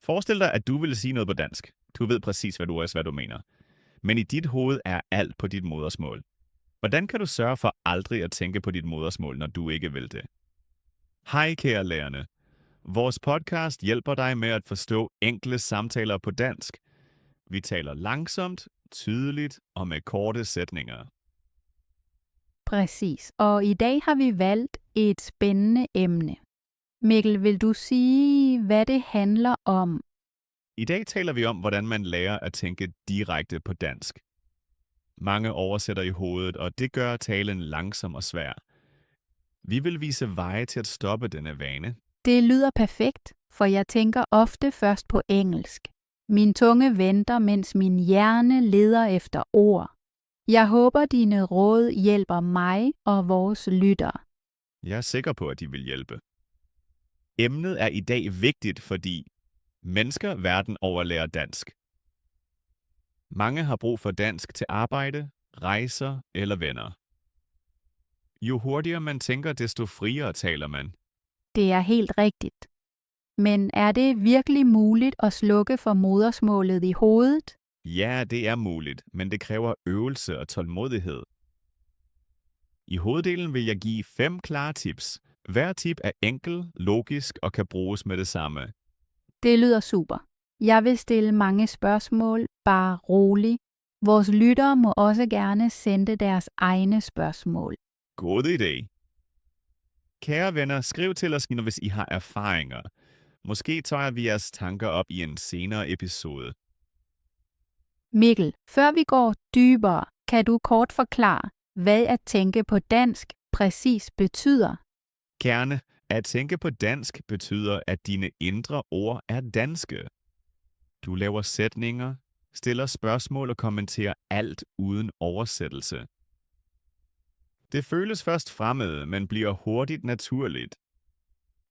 Forestil dig, at du ville sige noget på dansk. Du ved præcis, hvad du mener. Men i dit hoved er alt på dit modersmål. Hvordan kan du sørge for aldrig at tænke på dit modersmål, når du ikke vil det? Hej kære lærerne. Vores podcast hjælper dig med at forstå enkle samtaler på dansk. Vi taler langsomt, tydeligt og med korte sætninger. Præcis. Og i dag har vi valgt et spændende emne. Mikkel, vil du sige, hvad det handler om? I dag taler vi om, hvordan man lærer at tænke direkte på dansk. Mange oversætter i hovedet, og det gør talen langsom og svær. Vi vil vise veje til at stoppe denne vane. Det lyder perfekt, for jeg tænker ofte først på engelsk. Min tunge venter, mens min hjerne leder efter ord. Jeg håber, dine råd hjælper mig og vores lyttere. Jeg er sikker på, at de vil hjælpe. Emnet er i dag vigtigt, fordi mennesker verden over lærer dansk. Mange har brug for dansk til arbejde, rejser eller venner. Jo hurtigere man tænker, desto friere taler man. Det er helt rigtigt. Men er det virkelig muligt at slukke for modersmålet i hovedet? Ja, det er muligt, men det kræver øvelse og tålmodighed. I hoveddelen vil jeg give 5 klare tips. Hver tip er enkel, logisk og kan bruges med det samme. Det lyder super. Jeg vil stille mange spørgsmål, bare rolig. Vores lyttere må også gerne sende deres egne spørgsmål. God idé. Kære venner, skriv til os, hvis I har erfaringer. Måske tager vi jeres tanker op i en senere episode. Mikkel, før vi går dybere, kan du kort forklare, hvad at tænke på dansk præcis betyder? Gerne, at tænke på dansk betyder, at dine indre ord er danske. Du laver sætninger, stiller spørgsmål og kommenterer alt uden oversættelse. Det føles først fremmed, men bliver hurtigt naturligt.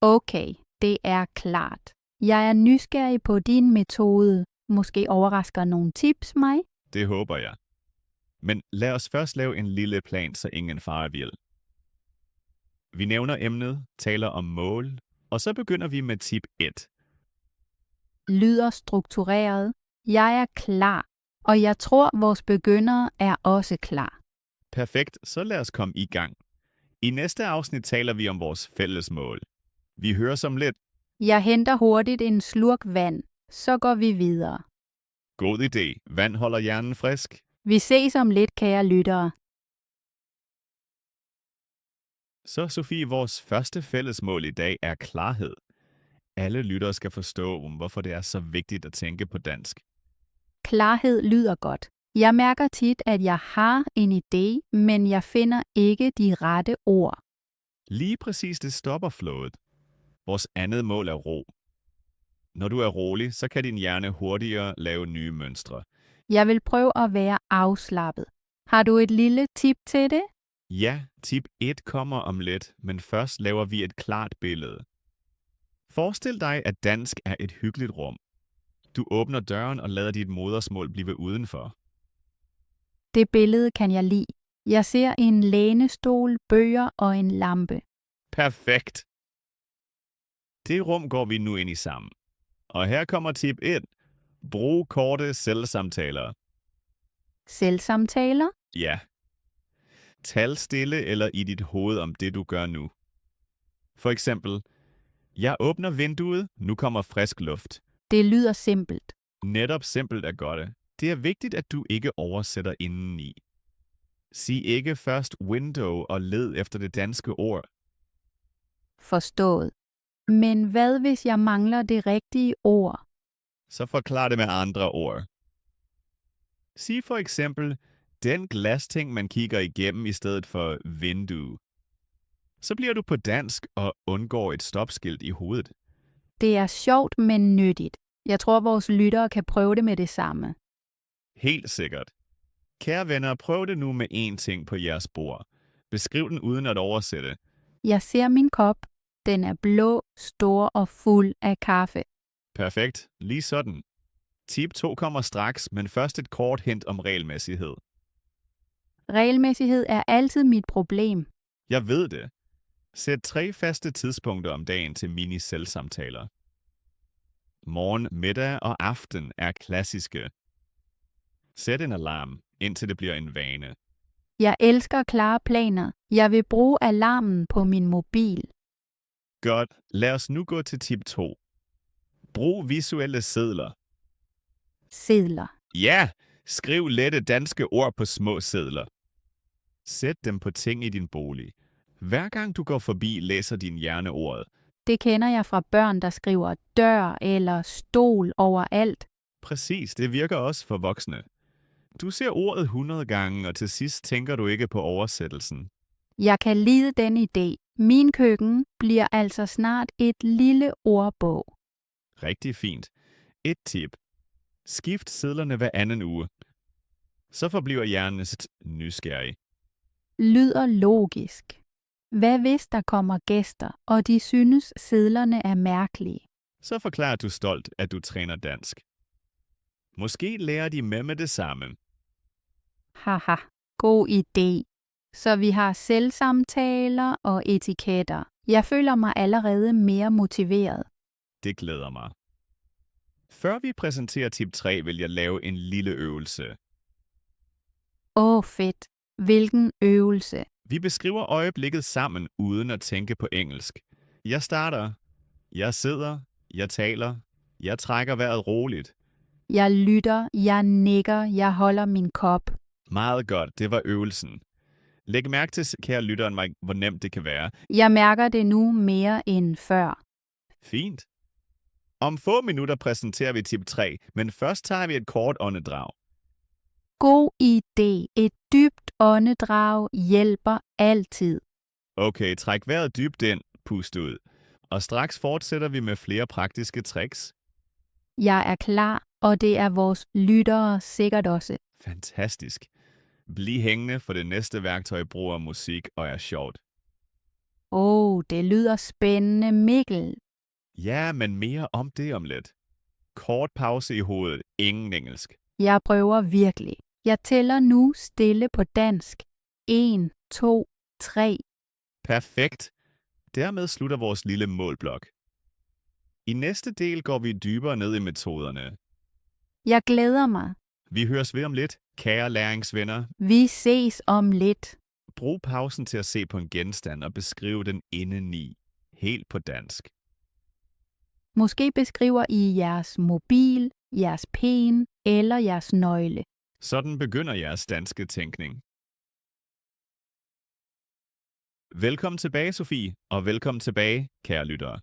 Okay, det er klart. Jeg er nysgerrig på din metode. Måske overrasker nogle tips mig? Det håber jeg. Men lad os først lave en lille plan, så ingen farer vild. Vi nævner emnet, taler om mål, og så begynder vi med tip 1. Lyder struktureret. Jeg er klar, og jeg tror, vores begyndere er også klar. Perfekt, så lad os komme i gang. I næste afsnit taler vi om vores fælles mål. Vi høres om lidt. Jeg henter hurtigt en slurk vand, så går vi videre. God idé. Vand holder hjernen frisk. Vi ses om lidt, kære lyttere. Så Sofie, vores første fælles mål i dag er klarhed. Alle lyttere skal forstå, hvorfor det er så vigtigt at tænke på dansk. Klarhed lyder godt. Jeg mærker tit, at jeg har en idé, men jeg finder ikke de rette ord. Lige præcis det stopper flowet. Vores andet mål er ro. Når du er rolig, så kan din hjerne hurtigere lave nye mønstre. Jeg vil prøve at være afslappet. Har du et lille tip til det? Ja, tip 1 kommer om lidt, men først laver vi et klart billede. Forestil dig, at dansk er et hyggeligt rum. Du åbner døren og lader dit modersmål blive udenfor. Det billede kan jeg lide. Jeg ser en lænestol, bøger og en lampe. Perfekt! Det rum går vi nu ind i sammen. Og her kommer tip 1. Brug korte selvsamtaler. Selvsamtaler? Ja. Tal stille eller i dit hoved om det, du gør nu. For eksempel, jeg åbner vinduet, nu kommer frisk luft. Det lyder simpelt. Netop simpelt er godt. Det er vigtigt, at du ikke oversætter indeni. Sig ikke først window og led efter det danske ord. Forstået. Men hvad hvis jeg mangler det rigtige ord? Så forklar det med andre ord. Sig for eksempel, den glasting, man kigger igennem i stedet for vindue. Så bliver du på dansk og undgår et stopskilt i hovedet. Det er sjovt, men nyttigt. Jeg tror, vores lyttere kan prøve det med det samme. Helt sikkert. Kære venner, prøv det nu med én ting på jeres bord. Beskriv den uden at oversætte. Jeg ser min kop. Den er blå, stor og fuld af kaffe. Perfekt. Lige sådan. Tip 2 kommer straks, men først et kort hint om regelmæssighed. Regelmæssighed er altid mit problem. Jeg ved det. Sæt 3 faste tidspunkter om dagen til mini-selvsamtaler. Morgen, middag og aften er klassiske. Sæt en alarm, indtil det bliver en vane. Jeg elsker klare planer. Jeg vil bruge alarmen på min mobil. Godt, lad os nu gå til tip 2. Brug visuelle sedler. Sedler. Ja, skriv lette danske ord på små sedler. Sæt dem på ting i din bolig. Hver gang du går forbi, læser din hjerne ordet. Det kender jeg fra børn, der skriver dør eller stol overalt. Præcis, det virker også for voksne. Du ser ordet 100 gange, og til sidst tænker du ikke på oversættelsen. Jeg kan lide den idé. Min køkken bliver altså snart et lille ordbog. Rigtig fint. Et tip. Skift sedlerne hver anden uge. Så forbliver hjernen nysgerrig. Lyder logisk. Hvad hvis der kommer gæster, og de synes sedlerne er mærkelige? Så forklarer du stolt, at du træner dansk. Måske lærer de med det samme. Haha, god idé. Så vi har selvsamtaler og etiketter. Jeg føler mig allerede mere motiveret. Det glæder mig. Før vi præsenterer tip 3, vil jeg lave en lille øvelse. Fedt. Hvilken øvelse. Vi beskriver øjeblikket sammen, uden at tænke på engelsk. Jeg starter. Jeg sidder. Jeg taler. Jeg trækker vejret roligt. Jeg lytter, jeg nikker, jeg holder min kop. Meget godt, det var øvelsen. Læg mærke til, kære lytteren, hvor nemt det kan være. Jeg mærker det nu mere end før. Fint. Om få minutter præsenterer vi tip 3, men først tager vi et kort åndedrag. God idé. Et dybt åndedrag hjælper altid. Okay, træk vejret dybt ind, pust ud. Og straks fortsætter vi med flere praktiske tricks. Jeg er klar, og det er vores lyttere sikkert også. Fantastisk. Bliv hængende, for det næste værktøj bruger musik og er sjovt. Det lyder spændende, Mikkel. Ja, men mere om det om lidt. Kort pause i hovedet. Ingen engelsk. Jeg prøver virkelig. Jeg tæller nu stille på dansk. 1, 2, 3. Perfekt. Dermed slutter vores lille målblok. I næste del går vi dybere ned i metoderne. Jeg glæder mig. Vi høres ved om lidt, kære læringsvenner. Vi ses om lidt. Brug pausen til at se på en genstand og beskrive den indeni. Helt på dansk. Måske beskriver I jeres mobil, jeres pen eller jeres nøgle. Sådan begynder jeres danske tænkning. Velkommen tilbage, Sofie, og velkommen tilbage, kære lyttere.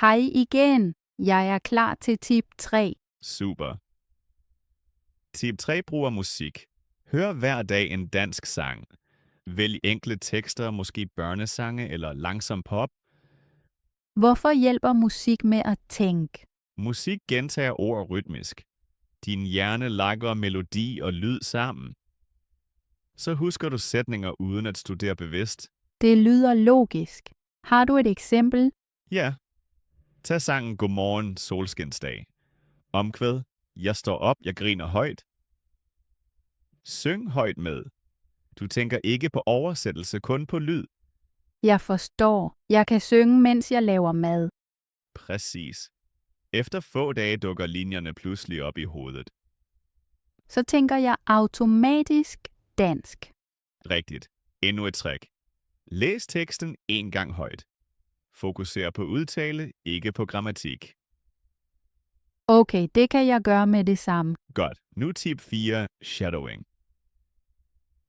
Hej igen. Jeg er klar til tip 3. Super. Tip 3 bruger musik. Hør hver dag en dansk sang. Vælg enkle tekster, måske børnesange eller langsom pop. Hvorfor hjælper musik med at tænke? Musik gentager ord rytmisk. Din hjerne lægger melodi og lyd sammen. Så husker du sætninger uden at studere bevidst. Det lyder logisk. Har du et eksempel? Ja. Tag sangen Godmorgen solskinsdag. Omkvæd. Jeg står op, jeg griner højt. Syng højt med. Du tænker ikke på oversættelse, kun på lyd. Jeg forstår. Jeg kan synge, mens jeg laver mad. Præcis. Efter få dage dukker linjerne pludselig op i hovedet. Så tænker jeg automatisk dansk. Rigtigt. Endnu et trick. Læs teksten en gang højt. Fokuser på udtale, ikke på grammatik. Okay, det kan jeg gøre med det samme. Godt. Nu tip 4. Shadowing.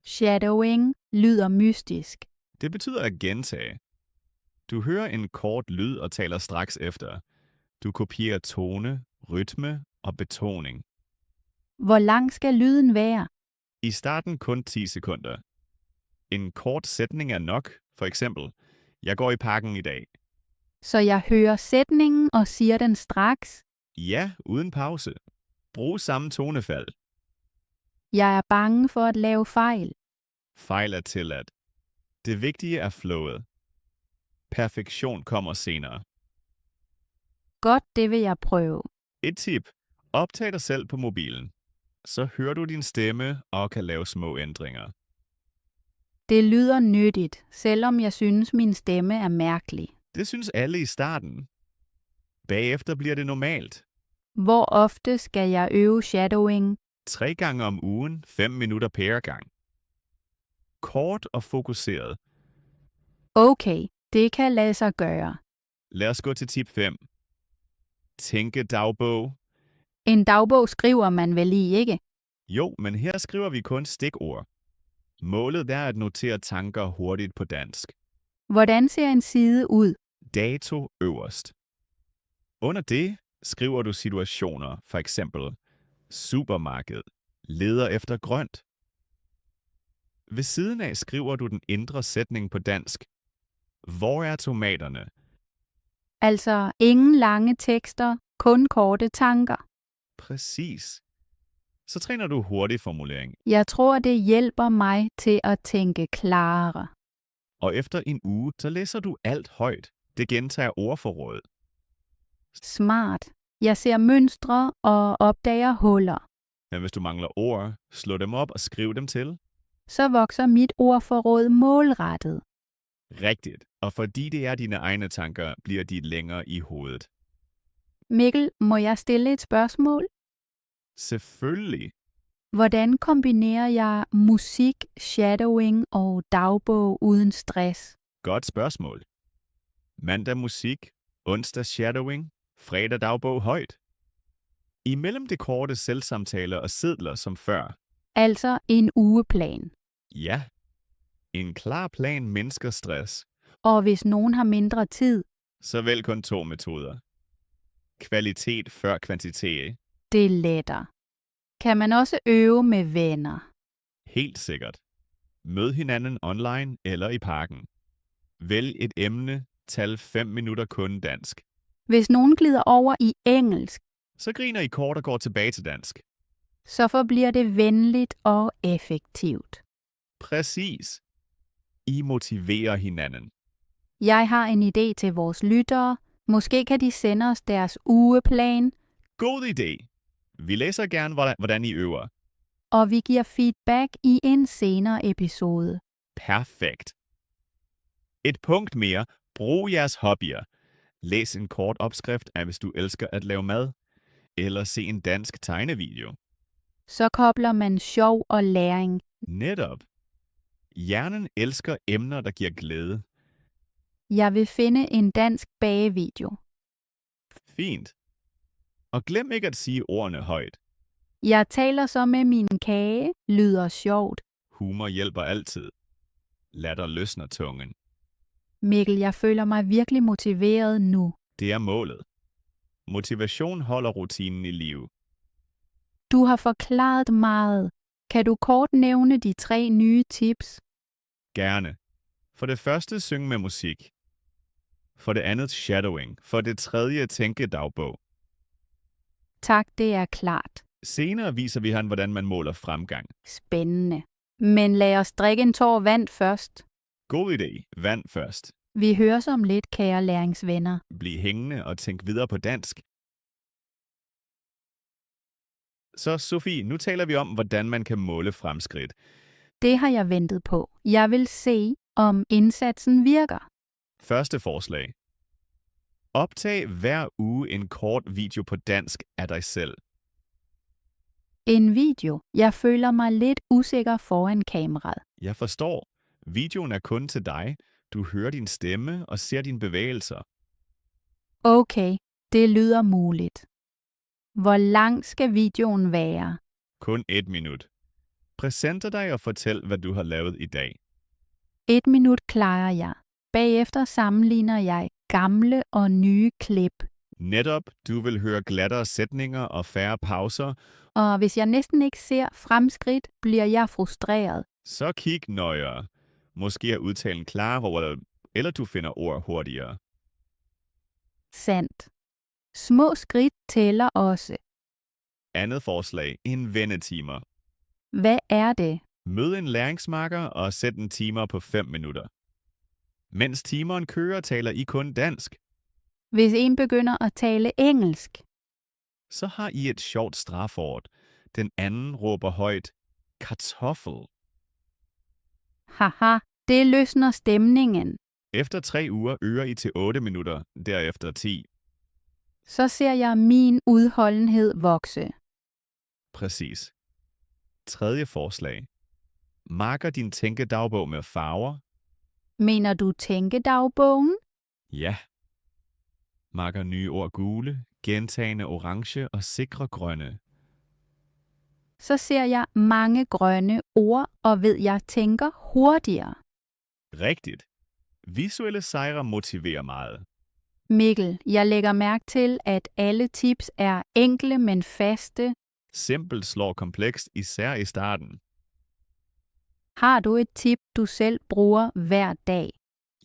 Shadowing lyder mystisk. Det betyder at gentage. Du hører en kort lyd og taler straks efter. Du kopierer tone, rytme og betoning. Hvor lang skal lyden være? I starten kun 10 sekunder. En kort sætning er nok. For eksempel, jeg går i parken i dag. Så jeg hører sætningen og siger den straks. Ja, uden pause. Brug samme tonefald. Jeg er bange for at lave fejl. Fejl er tilladt. Det vigtige er flowet. Perfektion kommer senere. Godt, det vil jeg prøve. Et tip. Optag dig selv på mobilen. Så hører du din stemme og kan lave små ændringer. Det lyder nyttigt, selvom jeg synes, min stemme er mærkelig. Det synes alle i starten. Bagefter bliver det normalt. Hvor ofte skal jeg øve shadowing? 3 gange om ugen, 5 minutter per gang. Kort og fokuseret. Okay, det kan lade sig gøre. Lad os gå til tip 5. Tænkedagbog. En dagbog skriver man vel i, ikke? Jo, men her skriver vi kun stikord. Målet er at notere tanker hurtigt på dansk. Hvordan ser en side ud? Dato øverst. Under det skriver du situationer, for eksempel supermarked, leder efter grønt. Ved siden af skriver du den indre sætning på dansk. Hvor er tomaterne? Altså ingen lange tekster, kun korte tanker. Præcis. Så træner du hurtig formulering, Jeg tror, det hjælper mig til at tænke klarere. og efter en uge, så læser du alt højt. Det gentager ordforrådet. Smart. Jeg ser mønstre og opdager huller. Men hvis du mangler ord, slå dem op og skriv dem til. Så vokser mit ordforråd målrettet. Rigtigt. Og fordi det er dine egne tanker, bliver de længere i hovedet. Mikkel, må jeg stille et spørgsmål? Selvfølgelig. Hvordan kombinerer jeg musik, shadowing og dagbog uden stress? Godt spørgsmål. Mandag musik, onsdag shadowing, fredag dagbog højt. Imellem det korte selvsamtaler og sedler som før. Altså en ugeplan. Ja. En klar plan mindsker stress. Og hvis nogen har mindre tid, Så vælg kun 2 metoder. Kvalitet før kvantitet. det letter. Kan man også øve med venner? Helt sikkert. Mød hinanden online eller i parken. Vælg et emne, tal 5 minutter kun dansk. Hvis nogen glider over i engelsk, Så griner I kort og går tilbage til dansk. så forbliver det venligt og effektivt. Præcis. I motiverer hinanden. Jeg har en idé til vores lyttere. Måske kan de sende os deres ugeplan, God idé. Vi læser gerne, hvordan I øver. og vi giver feedback i en senere episode. Perfekt. Et punkt mere. Brug jeres hobbyer. Læs en kort opskrift af, hvis du elsker at lave mad. Eller se en dansk tegnevideo. Så kobler man sjov og læring. Netop. Hjernen elsker emner, der giver glæde. Jeg vil finde en dansk bagevideo. Fint. Og glem ikke at sige ordene højt. Jeg taler så med min kage, lyder sjovt. Humor hjælper altid. Latter løsner tungen. Mikkel, jeg føler mig virkelig motiveret nu. Det er målet. Motivation holder rutinen i live. Du har forklaret meget. Kan du kort nævne de 3 nye tips? Gerne. For det første, syng med musik. For det andet, shadowing. For det tredje, tænkedagbog. Tak, det er klart. Senere viser vi han, hvordan man måler fremgang. Spændende. Men lad os drikke en tår vand først. God idé. Vand først. Vi høres om lidt, kære læringsvenner. Bliv hængende og tænk videre på dansk. Så Sofie, nu taler vi om, hvordan man kan måle fremskridt. Det har jeg ventet på. Jeg vil se, om indsatsen virker. Første forslag. Optag hver uge en kort video på dansk af dig selv. En video. Jeg føler mig lidt usikker foran kameraet. Jeg forstår. Videoen er kun til dig. Du hører din stemme og ser dine bevægelser. Okay, det lyder muligt. Hvor lang skal videoen være? Kun 1 minut. Præsenter dig og fortæl, hvad du har lavet i dag. 1 minut klarer jeg. Bagefter sammenligner jeg gamle og nye klip. Netop, du vil høre glattere sætninger og færre pauser, Og hvis jeg næsten ikke ser fremskridt, bliver jeg frustreret. så kig nøjere. Måske er udtalen klarere, eller du finder ord hurtigere. Sandt. Små skridt tæller også. Andet forslag. En vennetimer. Hvad er det? Mød en læringsmarker og sæt en timer på 5 minutter. Mens timeren kører, taler I kun dansk. Hvis en begynder at tale engelsk. Så har I et sjovt straford. Den anden råber højt, kartoffel. Haha, det løsner stemningen. Efter 3 uger øger I til 8 minutter, derefter 10. Så ser jeg min udholdenhed vokse. Præcis. Tredje forslag. Marker din tænkedagbog med farver. Mener du tænkedagbogen? Ja. Marker nye ord gule, gentagende orange og sikre grønne. Så ser jeg mange grønne ord og ved, jeg tænker hurtigere. Rigtigt. Visuelle sejre motiverer meget. Mikkel, jeg lægger mærke til, at alle tips er enkle, men faste. Simpelt slår komplekst, især i starten. Har du et tip, du selv bruger hver dag?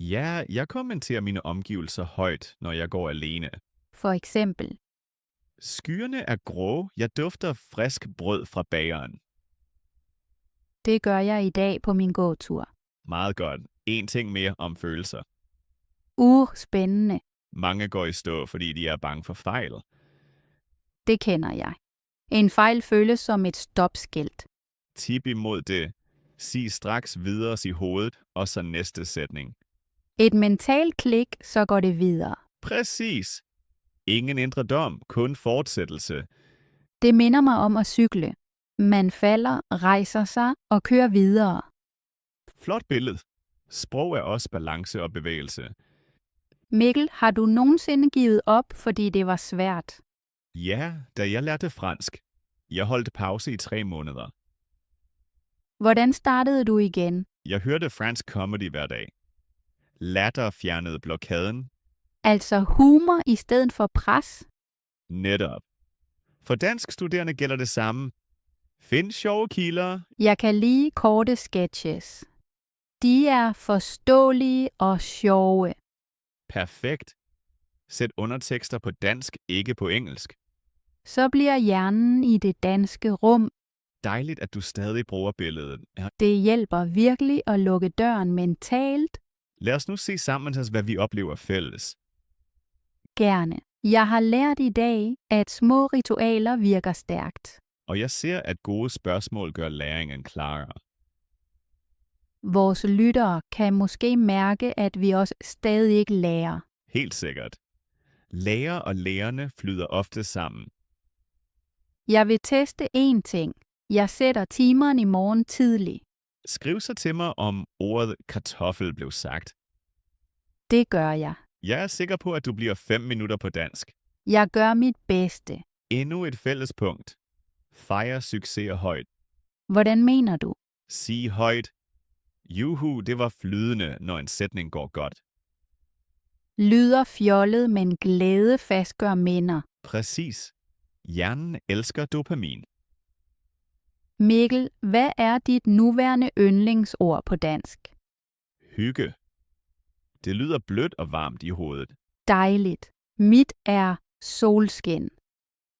Ja, jeg kommenterer mine omgivelser højt, når jeg går alene. For eksempel, Skyerne er grå, jeg dufter frisk brød fra bageren. det gør jeg i dag på min gåtur. Meget godt. En ting mere om følelser. Spændende. Mange går i stå, fordi de er bange for fejl. Det kender jeg. En fejl føles som et stopskilt. Tip imod det. Sig straks videre i hovedet, og så næste sætning. Et mentalt klik, så går det videre. Præcis. Ingen indre dom, kun fortsættelse. Det minder mig om at cykle. Man falder, rejser sig og kører videre. Flot billede. Sprog er også balance og bevægelse. Mikkel, har du nogensinde givet op, fordi det var svært? Ja, da jeg lærte fransk. Jeg holdt pause i 3 måneder. Hvordan startede du igen? Jeg hørte fransk comedy hver dag. Latter fjernede blokaden. Altså humor i stedet for pres? Netop. For dansk studerende gælder det samme. Find sjove kilder. Jeg kan lide korte sketches. De er forståelige og sjove. Perfekt. Sæt undertekster på dansk, ikke på engelsk. Så bliver hjernen i det danske rum. Dejligt, at du stadig bruger billedet. Ja. Det hjælper virkelig at lukke døren mentalt. Lad os nu se sammen, hvad vi oplever fælles. Gerne. Jeg har lært i dag, at små ritualer virker stærkt. Og jeg ser, at gode spørgsmål gør læringen klarere. Vores lyttere kan måske mærke, at vi også stadig ikke lærer. Helt sikkert. Lærer og lærerne flyder ofte sammen. Jeg vil teste én ting. Jeg sætter timeren i morgen tidlig. Skriv så til mig, om ordet kartoffel blev sagt. Det gør jeg. Jeg er sikker på, at du bliver 5 minutter på dansk. Jeg gør mit bedste. Endnu et fælles punkt. Fejre succeser højt. Hvordan mener du? Sig højt. Juhu, det var flydende, når en sætning går godt. Lyder fjollet, men glæde fastgør minder. Præcis. Hjernen elsker dopamin. Mikkel, hvad er dit nuværende yndlingsord på dansk? Hygge. Det lyder blødt og varmt i hovedet. Dejligt. Mit er solskin.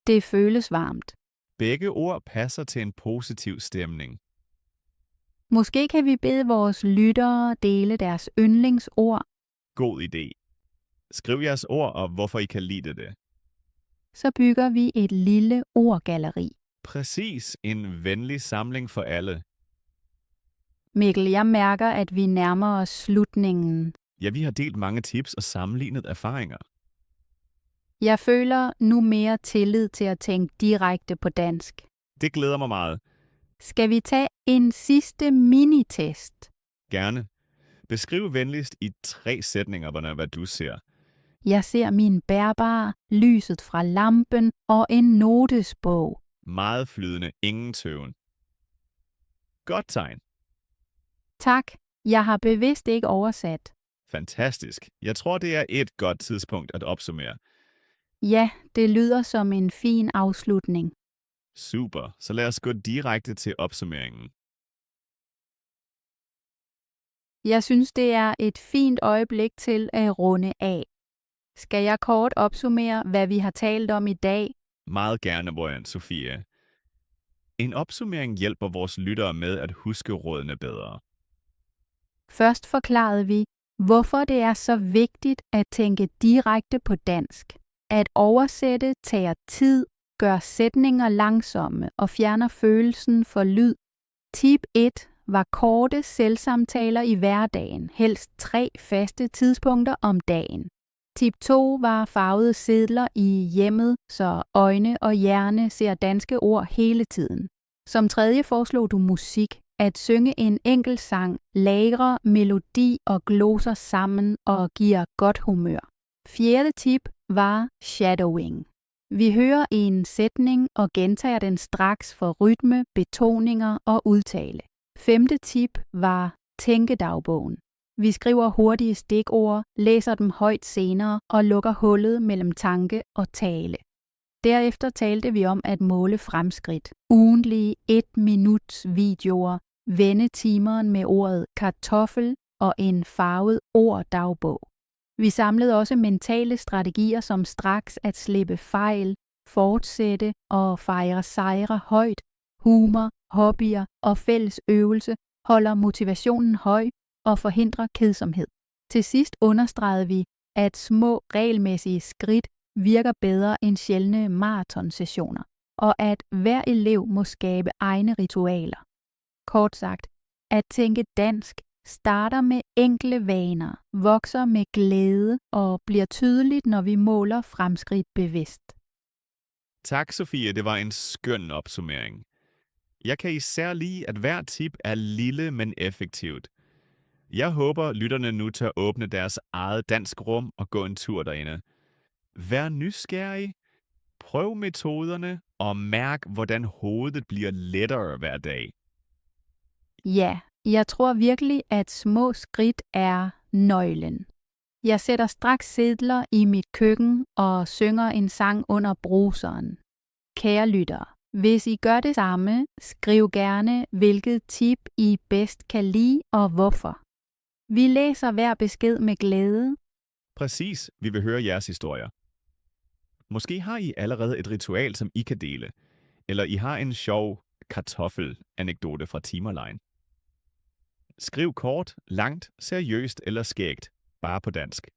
Det føles varmt. Begge ord passer til en positiv stemning. Måske kan vi bede vores lyttere dele deres yndlingsord. God idé. Skriv jeres ord og hvorfor I kan lide det. Så bygger vi et lille ordgalleri. Præcis. En venlig samling for alle. Mikkel, jeg mærker, at vi nærmer os slutningen. Ja, vi har delt mange tips og sammenlignet erfaringer. Jeg føler nu mere tillid til at tænke direkte på dansk. Det glæder mig meget. Skal vi tage en sidste minitest? Gerne. Beskriv venligst i 3 sætninger, hvad du ser. Jeg ser min bærbare, lyset fra lampen og en notesbog. Meget flydende, ingen tøven. Godt tegn. Tak, jeg har bevidst ikke oversat. Fantastisk. Jeg tror, det er et godt tidspunkt at opsummere. Ja, det lyder som en fin afslutning. Super. Så lad os gå direkte til opsummeringen. Jeg synes, det er et fint øjeblik til at runde af. Skal jeg kort opsummere, hvad vi har talt om i dag? Meget gerne, Brian Sofie. En opsummering hjælper vores lyttere med at huske rådene bedre. Først forklarede vi, hvorfor det er så vigtigt at tænke direkte på dansk. At oversætte tager tid, gør sætninger langsomme og fjerner følelsen for lyd. Tip 1 var korte selvsamtaler i hverdagen, helst 3 faste tidspunkter om dagen. Tip 2 var farvede sedler i hjemmet, så øjne og hjerne ser danske ord hele tiden. Som tredje foreslog du musik. At synge en enkelt sang lagrer melodi og gloser sammen og giver godt humør. Fjerde tip var shadowing. Vi hører en sætning og gentager den straks for rytme, betoninger og udtale. Femte tip var tænkedagbogen. Vi skriver hurtige stikord, læser dem højt senere og lukker hullet mellem tanke og tale. Derefter talte vi om at måle fremskridt. Ugentlige 1-minuts videoer, vendetimeren med ordet kartoffel og en farvet orddagbog. Vi samlede også mentale strategier som straks at slippe fejl, fortsætte og fejre sejre højt, humor, hobbyer og fælles øvelse holder motivationen høj og forhindrer kedsomhed. Til sidst understregede vi, at små regelmæssige skridt virker bedre end sjældne maratonsessioner, og at hver elev må skabe egne ritualer. Kort sagt, at tænke dansk starter med enkle vaner, vokser med glæde og bliver tydeligt, når vi måler fremskridt bevidst. Tak, Sofie. Det var en skøn opsummering. Jeg kan især lide, at hver tip er lille, men effektivt. Jeg håber, lytterne nu tør åbne deres eget dansk rum og gå en tur derinde. Vær nysgerrig, prøv metoderne og mærk, hvordan hovedet bliver lettere hver dag. Ja, jeg tror virkelig, at små skridt er nøglen. Jeg sætter straks sedler i mit køkken og synger en sang under bruseren. Kære lyttere, hvis I gør det samme, skriv gerne, hvilket tip I bedst kan lide og hvorfor. Vi læser hver besked med glæde. Præcis, vi vil høre jeres historier. Måske har I allerede et ritual, som I kan dele, eller I har en sjov kartoffel-anekdote fra Timerline. Skriv kort, langt, seriøst eller skægt, bare på dansk.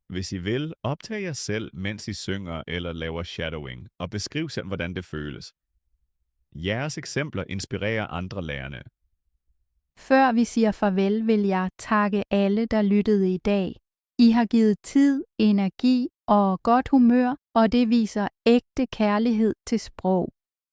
Hvis I vil, optag jer selv, mens I synger eller laver shadowing, og beskriv selv, hvordan det føles. Jeres eksempler inspirerer andre lærerne. Før vi siger farvel, vil jeg takke alle, der lyttede i dag. I har givet tid, energi og godt humør, og det viser ægte kærlighed til sprog.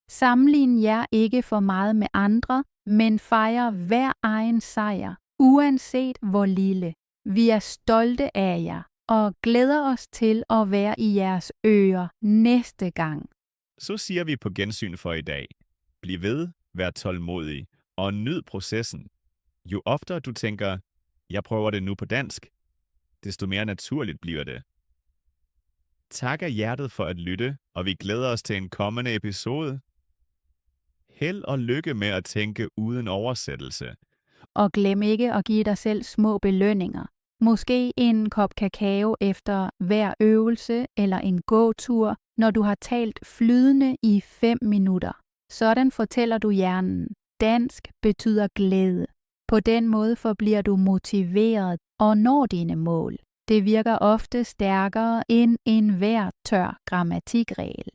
Sammenlign jer ikke for meget med andre, men fejr hver egen sejr, uanset hvor lille. Vi er stolte af jer og glæder os til at være i jeres ører næste gang. Så siger vi på gensyn for i dag. Bliv ved, vær tålmodig og nyd processen. Jo oftere du tænker, jeg prøver det nu på dansk, desto mere naturligt bliver det. Tak af hjertet for at lytte, og vi glæder os til en kommende episode. Held og lykke med at tænke uden oversættelse. Og glem ikke at give dig selv små belønninger. Måske en kop kakao efter hver øvelse eller en gåtur, når du har talt flydende i 5 minutter. Sådan fortæller du hjernen. Dansk betyder glæde. På den måde forbliver du motiveret og når dine mål. Det virker ofte stærkere end enhver tør grammatikregel.